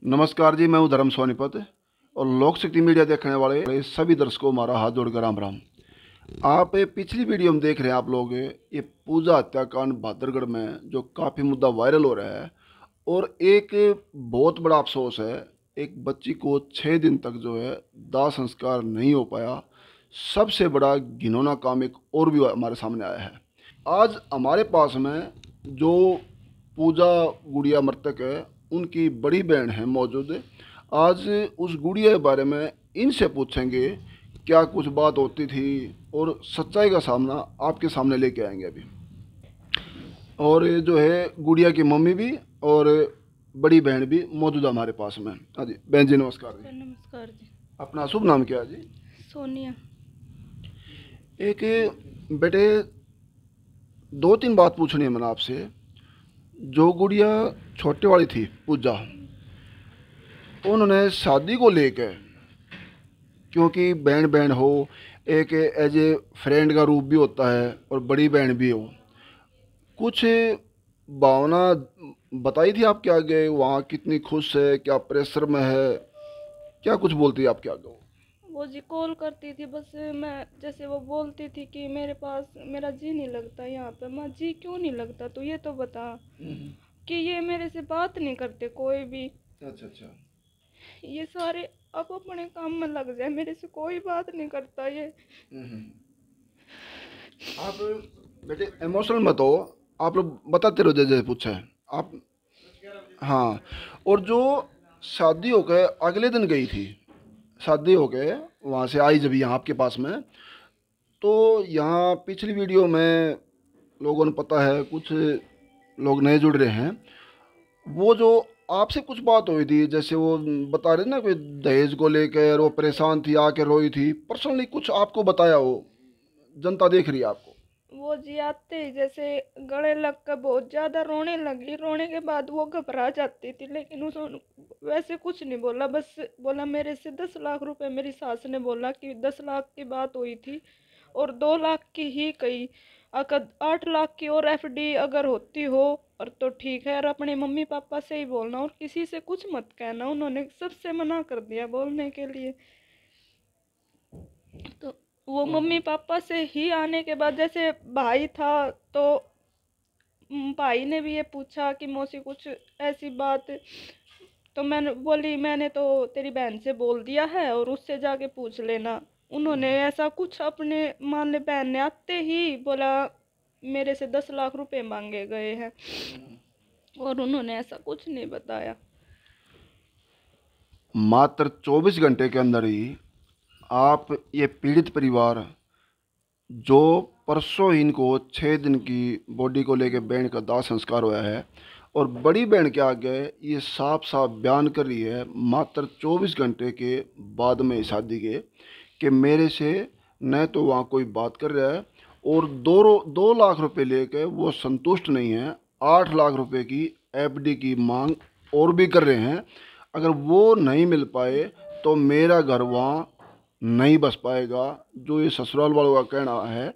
नमस्कार जी, मैं हूं धर्म सोनीपत और लोक शक्ति मीडिया देखने वाले सभी दर्शकों हमारा हाथ जोड़कर राम राम। आप पिछली वीडियो में देख रहे हैं आप लोग ये पूजा हत्याकांड भादरगढ़ में जो काफ़ी मुद्दा वायरल हो रहा है और एक बहुत बड़ा अफसोस है। एक बच्ची को 6 दिन तक जो है दाह संस्कार नहीं हो पाया। सबसे बड़ा घिनौना काम एक और भी हमारे सामने आया है। आज हमारे पास में जो पूजा गुड़िया मृतक है उनकी बड़ी बहन है मौजूद। आज उस गुड़िया के बारे में इनसे पूछेंगे क्या कुछ बात होती थी और सच्चाई का सामना आपके सामने लेके आएंगे अभी। और ये जो है गुड़िया की मम्मी भी और बड़ी बहन भी मौजूद है हमारे पास में। हाँ जी बहन जी, नमस्कार जी। नमस्कार जी। अपना शुभ नाम क्या है जी? सोनिया। एक बेटे, दो तीन बात पूछनी है मैंने आपसे। जो गुड़िया छोटे वाली थी पूजा, उन्होंने शादी को लेकर, क्योंकि बहन बहन हो, एक एज ए फ्रेंड का रूप भी होता है और बड़ी बहन भी हो, कुछ भावना बताई थी आपके आगे? वहाँ कितनी खुश है, क्या प्रेशर में है, क्या कुछ बोलती है आपके आगे? वो जी कॉल करती थी, बस मैं जैसे वो बोलती थी कि मेरे पास मेरा जी नहीं लगता यहाँ पे। मैं जी क्यों नहीं लगता, तो ये तो बता। कि ये मेरे से बात नहीं करते कोई भी। अच्छा अच्छा। ये सारे अब अपने काम में लग जाए, मेरे से कोई बात नहीं करता ये। आप बेटे इमोशनल मत हो, आप लोग बताते रहो जैसे पूछा है आप। हाँ, और जो शादी हो गए अगले दिन गई थी, शादी हो गए वहाँ से आई जब यहाँ आपके पास में, तो यहाँ पिछली वीडियो में लोगों ने, पता है कुछ लोग नए जुड़ रहे हैं, वो जो आपसे कुछ बात हुई थी, जैसे वो बता रहे थे ना कोई दहेज को लेकर वो परेशान थी, आके रोई थी, पर्सनली कुछ आपको बताया हो? जनता देख रही है आपको। वो जी आते ही जैसे गले लग कर बहुत ज्यादा रोने लगी। रोने के बाद वो घबरा जाती थी, लेकिन उसने वैसे कुछ नहीं बोला। बस बोला मेरे से 10 लाख रुपए, मेरी सास ने बोला कि 10 लाख की बात हुई थी और 2 लाख की ही कही। अगर 8 लाख की और एफडी अगर होती हो और तो ठीक है, और अपने मम्मी पापा से ही बोलना और किसी से कुछ मत कहना। उन्होंने सबसे मना कर दिया बोलने के लिए। तो वो मम्मी पापा से ही आने के बाद जैसे भाई था, तो भाई ने भी ये पूछा कि मौसी कुछ ऐसी बात, तो मैंने बोली मैंने तो तेरी बहन से बोल दिया है और उससे जाके पूछ लेना। उन्होंने ऐसा कुछ अपने मान ले बहन ने आते ही बोला मेरे से 10 लाख रुपए मांगे गए हैं, और उन्होंने ऐसा कुछ नहीं बताया। मात्र 24 घंटे के अंदर ही आप ये पीड़ित परिवार, जो परसों ही इनको 6 दिन की बॉडी को लेकर बहन का दाह संस्कार हुआ है, और बड़ी बहन के आगे ये साफ साफ बयान कर रही है मात्र 24 घंटे के बाद में शादी के, कि मेरे से न तो वहाँ कोई बात कर रहा है, और 2 लाख रुपए लेकर वो संतुष्ट नहीं है। 8 लाख रुपए की एफडी की मांग और भी कर रहे हैं। अगर वो नहीं मिल पाए तो मेरा घर वहाँ नहीं बस पाएगा। जो ये ससुराल वालों का कहना है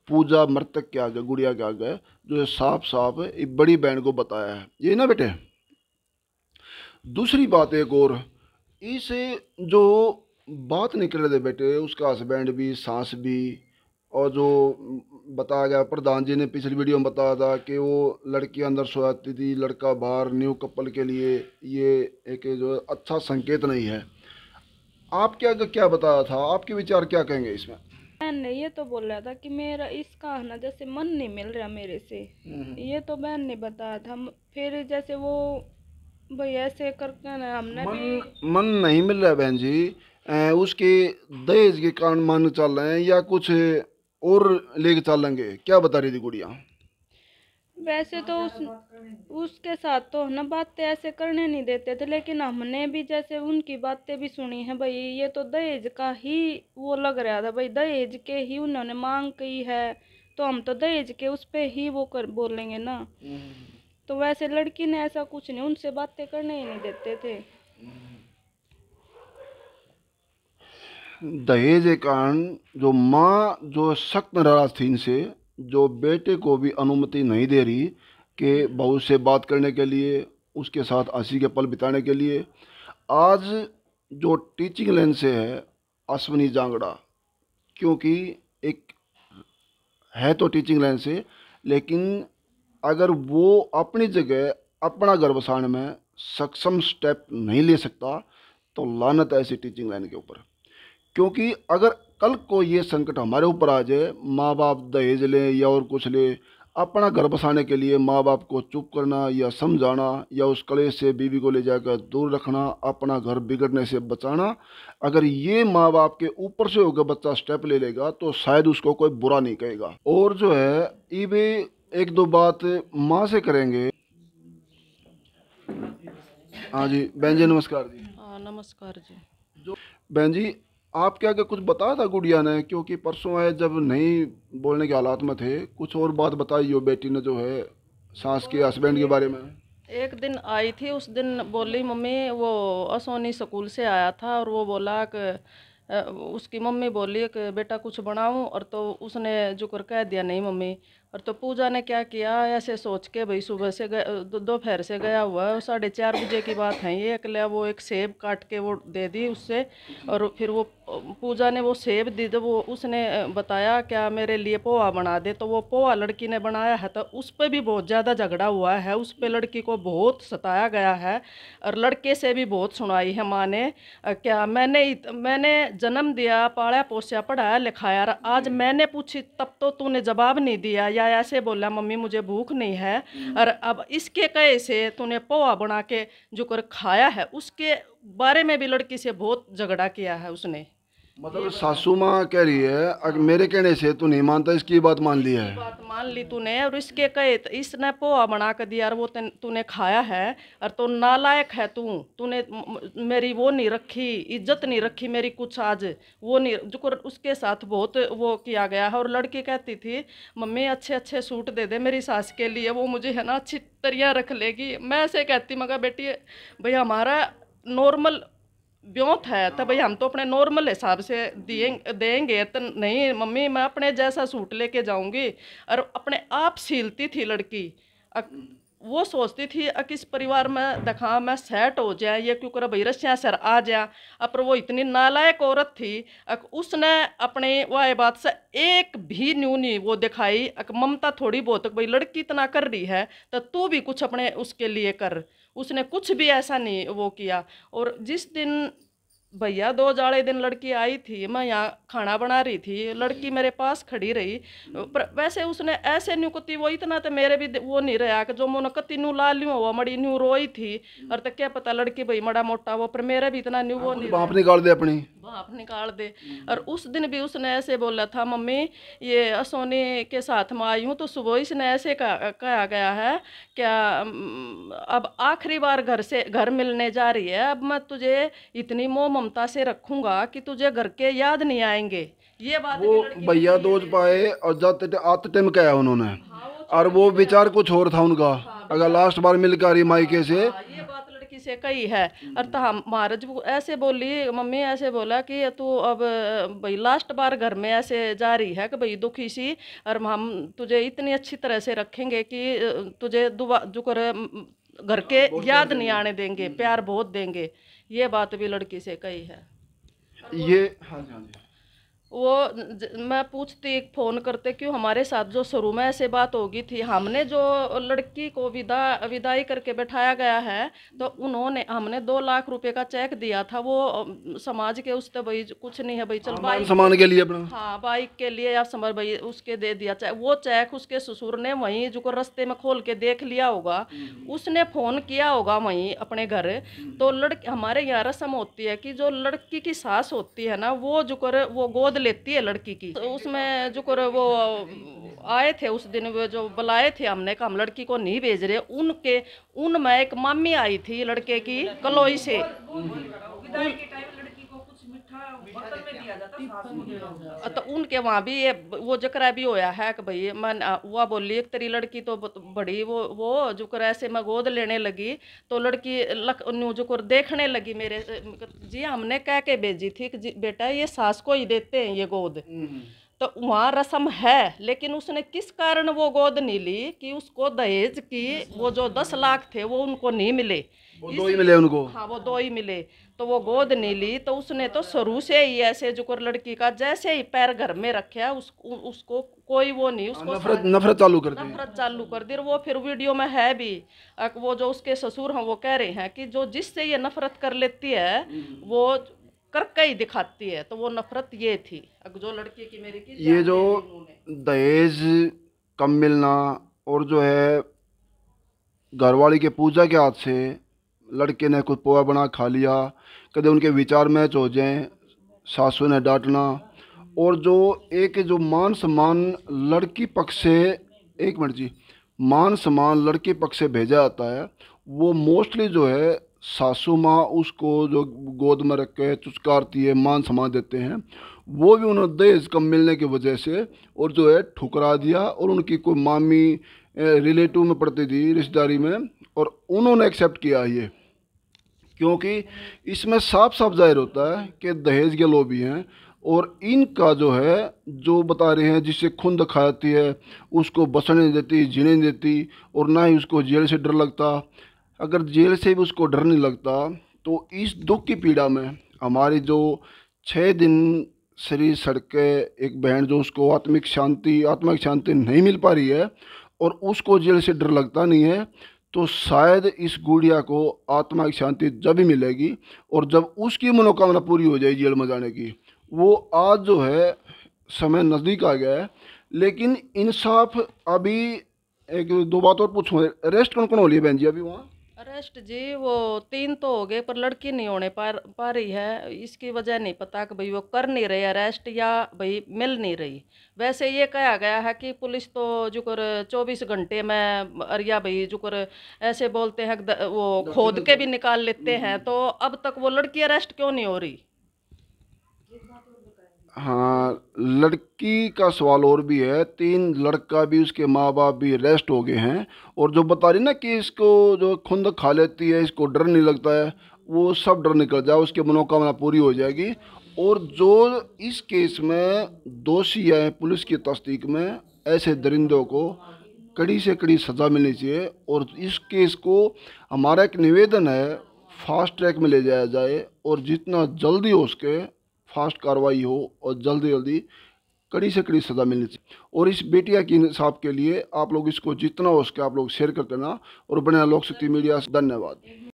पूजा मृतक के आगे, गुड़िया के आगे, जो ये साफ साफ ये बड़ी बहन को बताया है। ये ना बेटे, दूसरी बात एक और, इस जो बात निकल रहे थे बेटे, उसका हस्बैंड भी, सास भी, और जो बताया गया, प्रधान जी ने पिछली वीडियो में बताया था कि वो लड़की अंदर सोती थी, लड़का बाहर, न्यू कपल के लिए ये एक जो अच्छा संकेत नहीं है। आप क्या बताया था, आपके विचार क्या कहेंगे इसमें? बहन ने ये तो बोला था कि मेरा इसका है ना जैसे मन नहीं मिल रहा मेरे से। ये तो बहन ने बताया था। फिर जैसे वो भाई ऐसे करके ना हमने भी मन नहीं मिल रहा है बहन जी। उसके दहेज के कारण मन चल रहे हैं या कुछ और लेके चलेंगे, क्या बता रही थी गुड़िया? वैसे तो उसके साथ तो ना बातें ऐसे करने नहीं देते थे, लेकिन हमने भी जैसे उनकी बातें भी सुनी है। भाई ये तो दहेज का ही वो लग रहा था, भाई दहेज के ही उन्होंने मांग की है, तो हम तो दहेज के उस पे ही वो कर बोलेंगे ना। तो वैसे लड़की ने ऐसा कुछ नहीं, उनसे बातें करने ही नहीं देते थे। दहेज के कारण जो माँ जो सख्त नाराज थी इनसे, जो बेटे को भी अनुमति नहीं दे रही कि बहू से बात करने के लिए, उसके साथ हंसी के पल बिताने के लिए। आज जो टीचिंग लाइन से है अश्विनी जांगड़ा, क्योंकि एक है तो टीचिंग लाइन से, लेकिन अगर वो अपनी जगह अपना घर बसाने में सक्षम स्टेप नहीं ले सकता तो लानत है ऐसी टीचिंग लाइन के ऊपर। क्योंकि अगर कल को ये संकट हमारे ऊपर आ जाए, माँ बाप दहेज लें या और कुछ ले, अपना घर बसाने के लिए माँ बाप को चुप करना या समझाना या उस कलेश से बीवी को ले जाकर दूर रखना, अपना घर बिगड़ने से बचाना, अगर ये माँ बाप के ऊपर से होकर बच्चा स्टेप ले लेगा तो शायद उसको कोई बुरा नहीं कहेगा। और जो है ये भी एक दो बात माँ से करेंगे। हाँ जी बहन जी, नमस्कार जी। हाँ नमस्कार जी। जो बहन जी, आप क्या क्या कुछ बताया था गुड़िया ने, क्योंकि परसों आए जब नहीं बोलने के हालात में थे, कुछ और बात बताई हो बेटी ने जो है सास के हस्बैंड के बारे में। एक दिन आई थी, उस दिन बोली मम्मी वो असोनी स्कूल से आया था और वो बोला कि उसकी मम्मी बोली कि बेटा कुछ बनाऊं, और तो उसने जुकर कह दिया नहीं मम्मी। और तो पूजा ने क्या किया, ऐसे सोच के भाई सुबह से दोपहर से गया हुआ है, 4:30 बजे की बात है ये, अकेला वो एक सेब काट के वो दे दी उससे। और फिर वो पूजा ने वो सेब दी तो वो उसने बताया क्या मेरे लिए पोहा बना दे, तो वो पोहा लड़की ने बनाया है। तो उस पर भी बहुत ज़्यादा झगड़ा हुआ है, उस पर लड़की को बहुत सताया गया है और लड़के से भी बहुत सुनाई है माँ ने। क्या मैंने जन्म दिया, पाला पोसा, पढ़ाया लिखाया, और आज मैंने पूछी तब तो तूने जवाब नहीं दिया, या ऐसे बोला मम्मी मुझे भूख नहीं है, और अब इसके कहे से तूने पोहा बना के जो कर खाया है, उसके बारे में भी लड़की से बहुत झगड़ा किया है उसने। मतलब सासू माँ कह रही है अगर मेरे कहने से तू नहीं मानता, इसकी बात मान ली है। बात मान ली तूने, और इसके कहे इसने पोहा बना कर दिया और वो तूने खाया है, और तो नालायक है तूने मेरी वो नहीं रखी, इज्जत नहीं रखी मेरी कुछ, आज वो नहीं जो उसके साथ बहुत वो किया गया है। और लड़की कहती थी मम्मी अच्छे अच्छे सूट दे दे मेरी सास के लिए, वो मुझे है ना अच्छी तरह रख लेगी। मैं ऐसे कहती मगर बेटी भाई हमारा नॉर्मल ब्योत है तो भाई हम तो अपने नॉर्मल हिसाब से देंगे तो नहीं मम्मी, मैं अपने जैसा सूट लेके जाऊंगी। और अपने आप सीलती थी लड़की, वो सोचती थी किस परिवार में देखा मैं सेट हो जाए, ये क्यों कर भाई रस्सियाँ सर आ जाए। पर वो इतनी नालायक औरत थी, उसने अपने वह बात से एक भी न्यू नहीं वो दिखाई। ममता थोड़ी बहुत भाई लड़की इतना कर रही है तो तू भी कुछ अपने उसके लिए कर, उसने कुछ भी ऐसा नहीं वो किया। और जिस दिन भैया 2 जाड़े दिन लड़की आई थी, मैं यहाँ खाना बना रही थी, लड़की मेरे पास खड़ी रही, पर वैसे उसने ऐसे न्यू कती वो इतना तो मेरे भी वो नहीं रहा कि जो मुन कती न्यू ला लियो वो मड़ी न्यू रोई थी। और तो क्या पता लड़की भाई मड़ा मोटा वो, पर मेरे भी इतना न्यू वो नहीं, बाप निकाल दे अपनी बाप निकाल दे। और उस दिन भी उसने ऐसे बोला था मम्मी ये असोनी के साथ में आई हूँ तो सुबह इसने ऐसे कहा गया है क्या अब आखिरी बार घर मिलने जा रही है, अब मैं तुझे इतनी मोह ममता से रखूंगा कि तुझे घर के याद नहीं आएंगे। ये बात वो भैया दोज पाए और जाते आते टाइम क्या उन्होंने, और वो विचार कुछ और था उनका, अगर लास्ट बार मिलकर आ रही मायके से। ये बात लड़की से कही है। और तो हम महाराज ऐसे बोली मम्मी ऐसे बोला कि तू अब भाई लास्ट बार घर में ऐसे जा रही है कि भाई दुखी सी, और हम तुझे इतनी अच्छी तरह से रखेंगे कि तुझे जो कर घर के याद नहीं आने देंगे, प्यार बहुत देंगे। ये बात भी लड़की से कही है। ये हाँ जी, हाँ जी। मैं पूछती फ़ोन करते क्यों हमारे साथ जो शुरू में ऐसे बात होगी थी, हमने जो लड़की को विदाई करके बैठाया गया है तो हमने 2 लाख रुपए का चेक दिया था, वो समाज के उससे भाई कुछ नहीं है भाई चल बाइक सामान के लिए अपना, हाँ बाइक के लिए या समझ भाई उसके दे दिया चेक। वो चेक उसके ससुर ने वहीं जो रास्ते में खोल के देख लिया होगा, उसने फ़ोन किया होगा वहीं अपने घर। तो लड़की हमारे यहाँ रस्म होती है कि जो लड़की की सास होती है ना वो जो कर वो गोद लेती है लड़की की। तो उसमें जो कर वो आए थे उस दिन, वो जो बुलाए थे हमने कहा हम लड़की को नहीं भेज रहे, उनमें एक मामी आई थी लड़के की कलोई से, तो उनके वहाँ भी ये वो जकरा भी होया है कि भाई मन वो बोली एक तेरी लड़की तो बड़ी वो जो कर ऐसे मैं गोद लेने लगी तो लड़की जो कर देखने लगी मेरे जी, हमने कह के भेजी थी कि बेटा ये सास को ही देते हैं ये गोद। तो वहाँ रस्म है, लेकिन उसने किस कारण वो गोद नहीं ली कि उसको दहेज की वो जो 10 लाख थे वो उनको नहीं मिले, वो 2 ही मिले उनको। हाँ वो 2 ही मिले, तो वो गोद नहीं ली। तो उसने तो शुरू से ही ऐसे जो लड़की का जैसे ही पैर घर में रखा उसको कोई वो नहीं, उसको नफरत चालू कर दी। नफरत चालू कर दी। और वो फिर वीडियो में है भी, वो जो उसके ससुर हैं वो कह रहे हैं कि जो जिससे ये नफरत कर लेती है वो करके ही दिखाती है। तो वो नफरत ये थी जो लड़की की मेरी की ये जो दहेज कम मिलना और जो है घरवाली के पूजा के हाथ से लड़के ने कुछ पोहा बना खा लिया, कभी उनके विचार मैच हो जाएं, सासू ने डांटना, और जो एक जो मान सम्मान लड़की पक्ष से, एक मिनट जी, मान सम्मान लड़की पक्ष से भेजा जाता है, वो मोस्टली जो है सासू माँ उसको जो गोद में रख के चुचकारती है, मान सम्मान देते हैं, वो भी उन्हें दहेज कम मिलने की वजह से और जो है ठुकरा दिया। और उनकी कोई मामी रिलेटिव में पड़ती थी, रिश्तेदारी में, और उन्होंने एक्सेप्ट किया ये, क्योंकि इसमें साफ साफ जाहिर होता है कि दहेज के लोभी हैं। और इनका जो है जो बता रहे हैं जिससे खुंद खाती है उसको बसने नहीं देती, जीने नहीं देती, और ना ही उसको जेल से डर लगता। अगर जेल से भी उसको डर नहीं लगता तो इस दुख की पीड़ा में हमारी जो 6 दिन शरीर सड़के एक बहन जो उसको आत्मिक शांति नहीं मिल पा रही है और उसको जेल से डर लगता नहीं है, तो शायद इस गुड़िया को आत्मा की शांति जब भी मिलेगी और जब उसकी मनोकामना पूरी हो जाएगी जेल में जाने की। वो आज जो है समय नज़दीक आ गया है, लेकिन इंसाफ अभी। एक दो बात और पूछूँ, अरेस्ट कौन कौन हो रही है बहन जी अभी वहाँ? अरेस्ट जी वो 3 तो हो गए, पर लड़की नहीं होने पा रही है। इसकी वजह नहीं पता कि भाई वो कर नहीं रहे अरेस्ट या भाई मिल नहीं रही। वैसे ये कहा गया है कि पुलिस तो जो कर 24 घंटे में अरिया भाई जो कर ऐसे बोलते हैं वो खोद के भी निकाल लेते हैं, तो अब तक वो लड़की अरेस्ट क्यों नहीं हो रही? हाँ, लड़की का सवाल और भी है, 3 लड़का भी उसके माँ बाप भी अरेस्ट हो गए हैं। और जो बता रही ना कि इसको जो खुंद खा लेती है, इसको डर नहीं लगता है, वो सब डर निकल जाए, उसकी मनोकामना पूरी हो जाएगी। और जो इस केस में दोषी है पुलिस की तस्दीक में, ऐसे दरिंदों को कड़ी से कड़ी सज़ा मिलनी चाहिए। और इस केस को हमारा एक निवेदन है फास्ट ट्रैक में ले जाया जाए और जितना जल्दी हो सके फास्ट कार्रवाई हो और जल्दी जल्दी कड़ी से कड़ी सज़ा मिलनी चाहिए। और इस बेटिया की इंसाफ के लिए आप लोग इसको जितना हो सके आप लोग शेयर करते ना, और बने लोक शक्ति मीडिया। धन्यवाद।